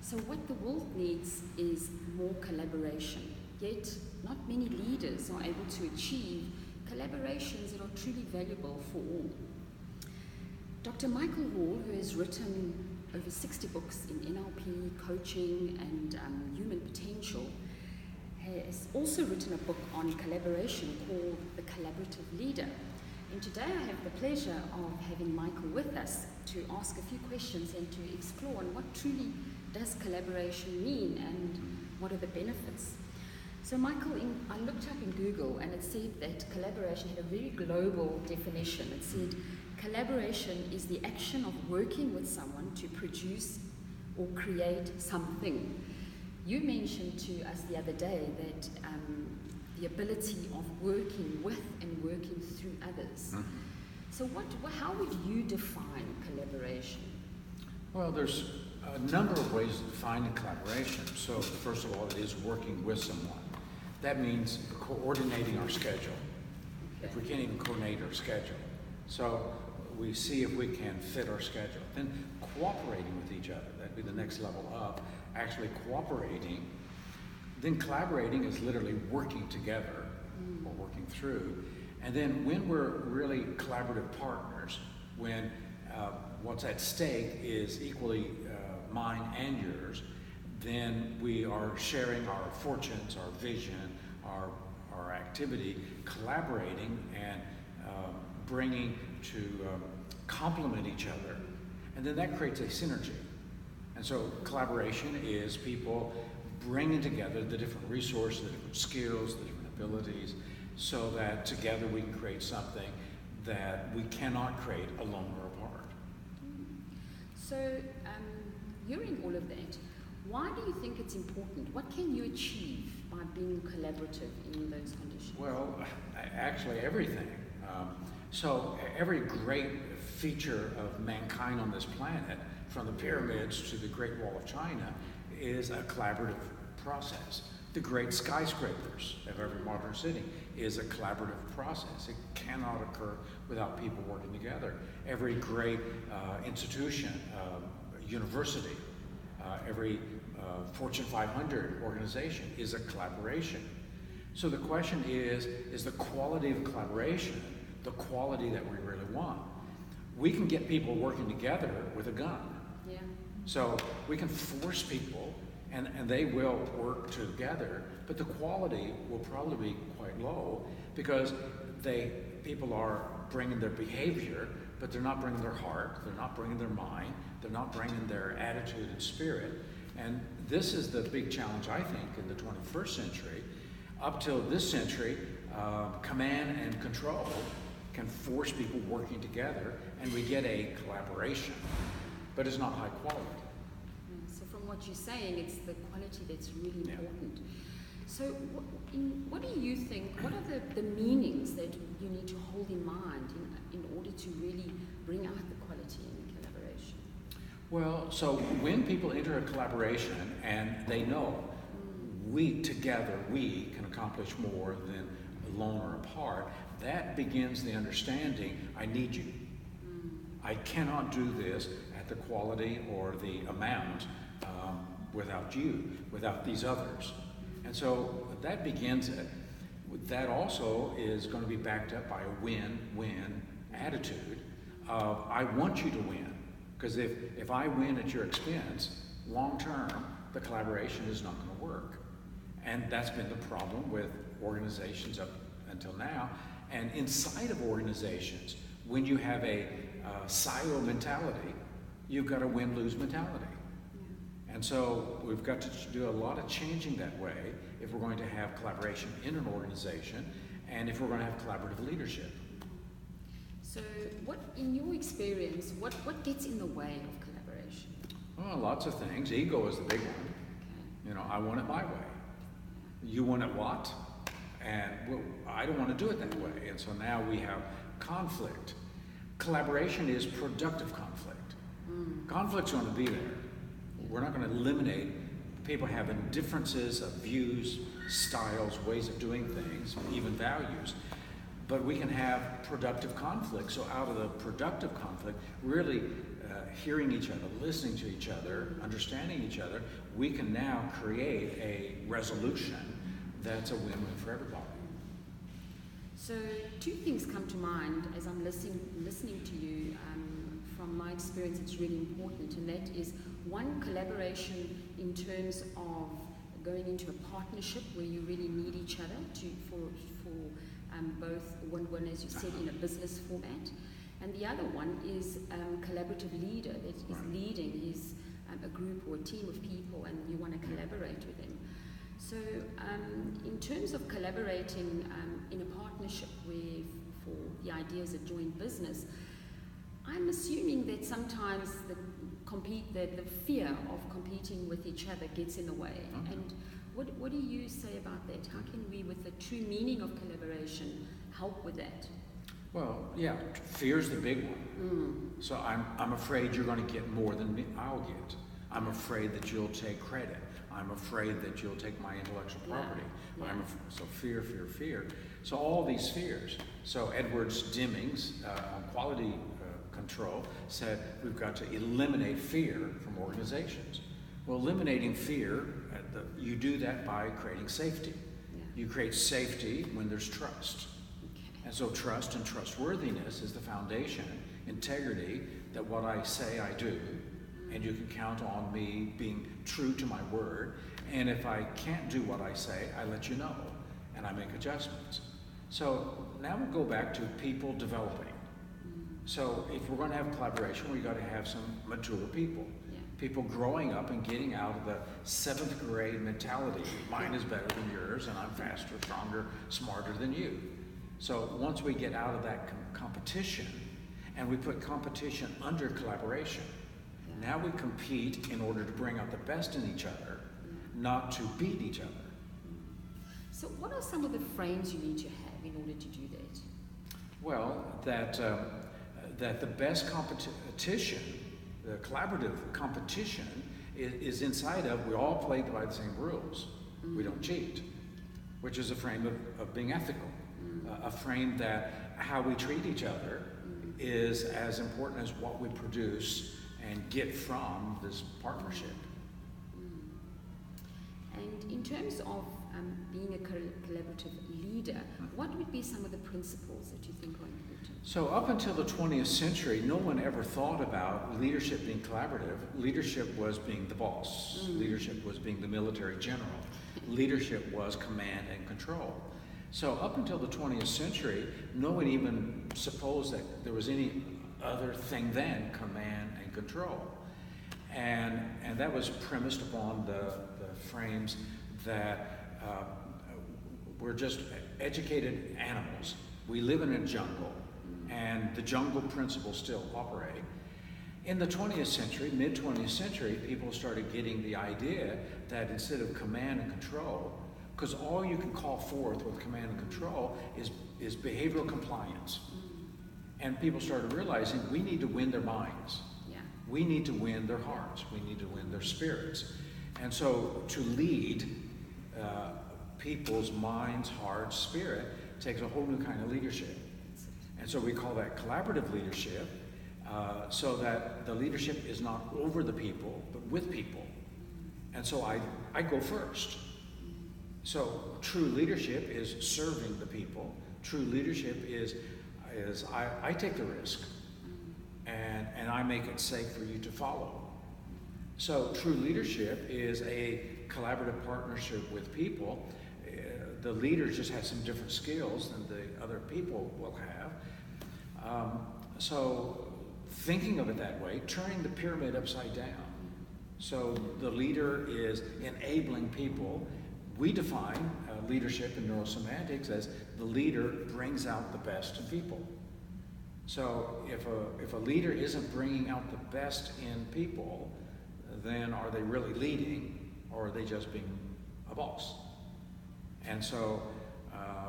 So what the world needs is more collaboration, yet not many leaders are able to achieve collaborations that are truly valuable for all. Dr. Michael Hall, who has written over 60 books in NLP, coaching, and human potential, has also written a book on collaboration called The Collaborative Leader. And today I have the pleasure of having Michael with us to ask a few questions and to explore on what truly does collaboration mean and what are the benefits. So Michael, I looked up in Google and it said that collaboration had a very global definition. It said collaboration is the action of working with someone to produce or create something. You mentioned to us the other day that the ability of working with and working through others. Mm-hmm. So how would you define collaboration? Well, there's a number of ways of defining collaboration. So first of all, it is working with someone. That means coordinating our schedule. Okay. If we can't even coordinate our schedule. So we see if we can fit our schedule. Then cooperating with each other. That'd be the next level up. Actually cooperating. Then collaborating is literally working together or working through. And then when we're really collaborative partners, when what's at stake is equally mine and yours, then we are sharing our fortunes, our vision, our activity, collaborating and bringing to complement each other. And then that creates a synergy. And so collaboration is people bringing together the different resources, the different skills, the different abilities, so that together we can create something that we cannot create alone or apart. So, hearing all of that, why do you think it's important? What can you achieve by being collaborative in those conditions? Well, actually everything. So every great feature of mankind on this planet, from the pyramids to the Great Wall of China, is a collaborative process. The great skyscrapers of every modern city is a collaborative process. It cannot occur without people working together. Every great institution, university, every Fortune 500 organization is a collaboration. So the question is the quality of collaboration the quality that we really want? We can get people working together with a gun. Yeah. So we can force people and they will work together, but the quality will probably be quite low because people are bringing their behavior, but they're not bringing their heart, they're not bringing their mind, they're not bringing their attitude and spirit. And this is the big challenge, I think, in the 21st century. Up till this century, command and control can force people working together, and we get a collaboration, but it's not high quality. So from what you're saying, it's the quality that's really important. So what do you think, what are the meanings that you need to hold in mind in order to really bring out the quality in the collaboration? Well, so when people enter a collaboration and they know we together, we can accomplish more than alone or apart, that begins the understanding, I need you. I cannot do this at the quality or the amount without you, without these others. And so that begins it. That also is going to be backed up by a win-win attitude of I want you to win. Because if I win at your expense, long term, the collaboration is not going to work. And that's been the problem with organizations up until now. And inside of organizations, when you have a silo mentality, you've got a win-lose mentality. Yeah. And so we've got to do a lot of changing that way if we're going to have collaboration in an organization and if we're going to have collaborative leadership. So what, in your experience, what gets in the way of collaboration? Well, lots of things. Ego is the big one. Okay. You know, I want it my way. You want it what? And well, I don't want to do it that way. And so now we have conflict. Collaboration is productive conflict. Conflict's going to be there. We're not going to eliminate people having differences of views, styles, ways of doing things, even values. But we can have productive conflict. So out of the productive conflict, really hearing each other, listening to each other, understanding each other, we can now create a resolution that's a win-win for everybody. So two things come to mind as I'm listening to you. From my experience, it's really important, and that is one, collaboration in terms of going into a partnership where you really need each other for both one, as you said, in a business format. And the other one is collaborative leader that is leading his a group or a team of people, and you want to collaborate with them. So in terms of collaborating in a partnership where for the idea is a joint business, I'm assuming that sometimes the fear of competing with each other gets in the way. Okay. And what do you say about that? How can we, with the true meaning of collaboration, help with that? Well, yeah, fear's the big one. So I'm afraid you're going to get more than I'll get. I'm afraid that you'll take credit. I'm afraid that you'll take my intellectual property. Yeah. So fear, fear, fear. So all these fears. So Edwards Demings on quality control said we've got to eliminate fear from organizations. Well, eliminating fear, you do that by creating safety. Yeah. You create safety when there's trust. And so trust and trustworthiness is the foundation, integrity, that what I say I do, and you can count on me being true to my word. And if I can't do what I say, I let you know, and I make adjustments. So now we'll go back to people developing. So if we're going to have collaboration, we've got to have some mature people. Yeah. People growing up and getting out of the 7th grade mentality. Mine is better than yours, and I'm faster, stronger, smarter than you. So once we get out of that competition, and we put competition under collaboration, now we compete in order to bring out the best in each other, not to beat each other. So what are some of the frames you need to have in order to do that? Well, that the best competition, the collaborative competition, is inside of, we all play by the same rules. We don't cheat, which is a frame of being ethical. A frame that how we treat each other is as important as what we produce and get from this partnership. And in terms of being a collaborative leader, what would be some of the principles that you think are important? So up until the 20th century, no one ever thought about leadership being collaborative. Leadership was being the boss. Leadership was being the military general. Leadership was command and control. So up until the 20th century, no one even supposed that there was any other thing than command and control. And that was premised upon the frames that we're just educated animals. We live in a jungle, and the jungle principles still operate. In the 20th century, mid-20th century, people started getting the idea that instead of command and control, because all you can call forth with command and control is behavioral compliance. And people started realizing we need to win their minds. Yeah. We need to win their hearts. We need to win their spirits. And so to lead people's minds, hearts, spirit takes a whole new kind of leadership. And so we call that collaborative leadership, so that the leadership is not over the people, but with people. And so I go first. So true leadership is serving the people. True leadership is I take the risk, and I make it safe for you to follow. So true leadership is a collaborative partnership with people. The leader just has some different skills than the other people will have. So thinking of it that way, turning the pyramid upside down. So the leader is enabling people. We define leadership in Neuro-Semantics as the leader brings out the best in people. So if a leader isn't bringing out the best in people, then are they really leading, or are they just being a boss? And so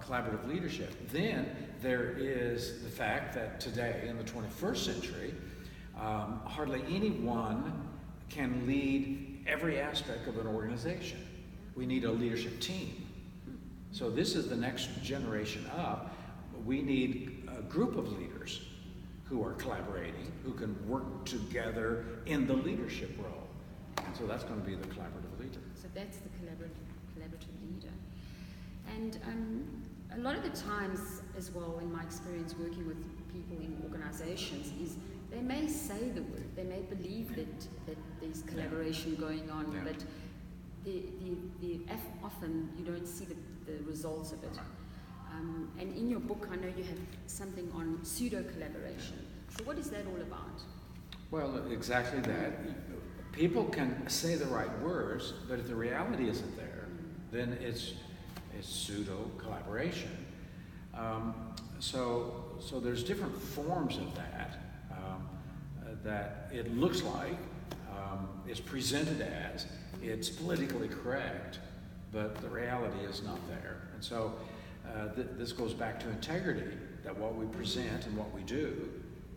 collaborative leadership. Then there is the fact that today, in the 21st century, hardly anyone can lead every aspect of an organization. We need a leadership team. So this is the next generation up. We need a group of leaders who are collaborating, who can work together in the leadership role. And so that's going to be the collaborative leader. So that's the collaborative leader. And a lot of the times as well, in my experience working with people in organizations, is they may say the word, they may believe that there's collaboration going on, but often you don't see the results of it. And in your book, I know you have something on pseudo-collaboration. So what is that all about? Well, exactly that. People can say the right words, but if the reality isn't there, then it's pseudo-collaboration. So there's different forms of that it looks like, it's presented as, it's politically correct, but the reality is not there. And so this goes back to integrity, that what we present and what we do,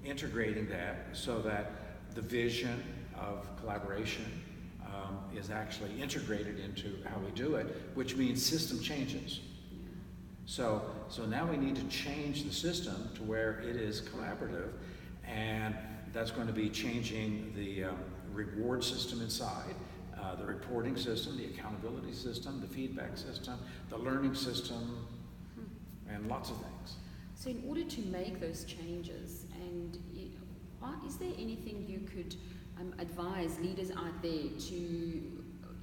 integrating that so that the vision of collaboration is actually integrated into how we do it, which means system changes. So now we need to change the system to where it is collaborative, and that's going to be changing the reward system inside, the reporting system, the accountability system, the feedback system, the learning system, and lots of things. So in order to make those changes, and is there anything you could advise leaders out there to,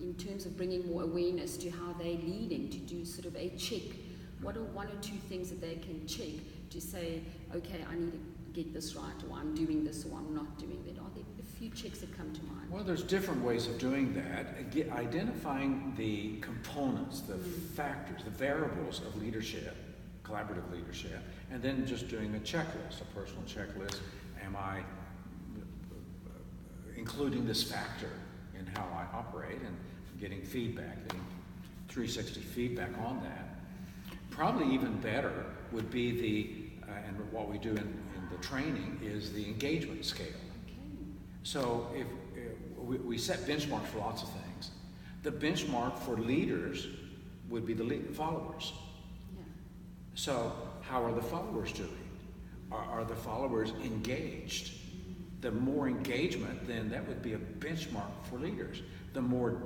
in terms of bringing more awareness to how they're leading, to do sort of a check? What are one or two things that they can check to say, okay, I need to get this right, or I'm doing this, or I'm not doing that? Are there a few checks that come to mind? Well, there's different ways of doing that. Identifying the components, the factors, the variables of leadership, collaborative leadership, and then just doing a checklist, a personal checklist. Am I including this factor in how I operate, and getting feedback, getting 360 feedback on that? Probably even better would be and what we do in the training is the engagement scale. Okay. So if we set benchmarks for lots of things. The benchmark for leaders would be the followers. Yeah. So how are the followers doing? Are the followers engaged? The more engagement, then that would be a benchmark for leaders. The more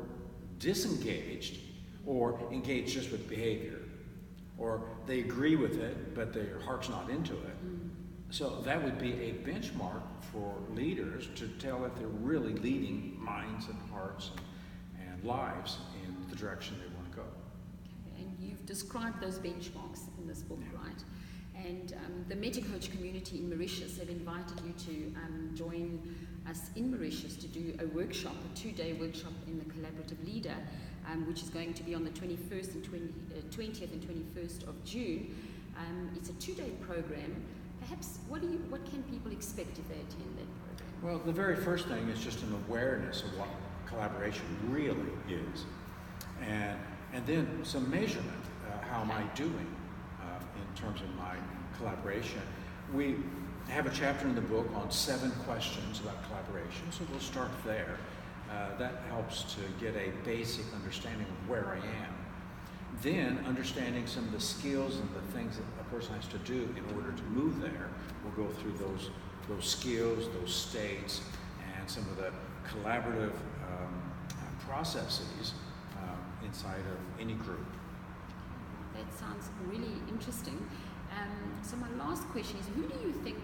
disengaged, or engaged just with behavior, or they agree with it, but their heart's not into it. So that would be a benchmark for leaders to tell if they're really leading minds and hearts and lives in the direction they want to go. Okay. And you've described those benchmarks in this book, right? And the MetaCoach community in Mauritius have invited you to join us in Mauritius to do a workshop, a 2-day workshop in the Collaborative Leader, which is going to be on the 21st and 20th and 21st of June. It's a 2-day program. Perhaps, what can people expect if they attend that program? Well, the very first thing is just an awareness of what collaboration really is. And then some measurement. How am I doing in terms of my collaboration? We have a chapter in the book on 7 questions about collaboration, so we'll start there. That helps to get a basic understanding of where I am. Then, understanding some of the skills and the things that a person has to do in order to move there. We'll go through those skills, those states, and some of the collaborative processes inside of any group. That sounds really interesting. So my last question is, who do you think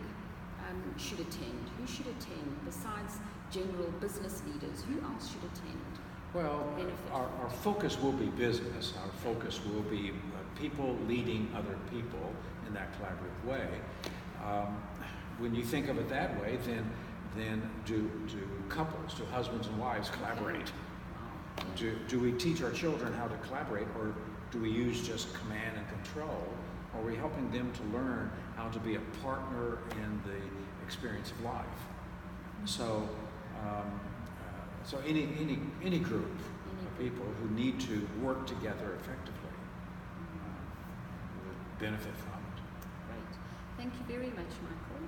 should attend? Who should attend besides general business leaders? Who else should attend? Well, our focus will be business. Our focus will be people leading other people in that collaborative way. When you think of it that way, then do couples, do husbands and wives collaborate? Do we teach our children how to collaborate, or do we use just command and control? Are we helping them to learn how to be a partner in the experience of life? So any group of people who need to work together effectively would benefit from it. Great. Thank you very much, Michael.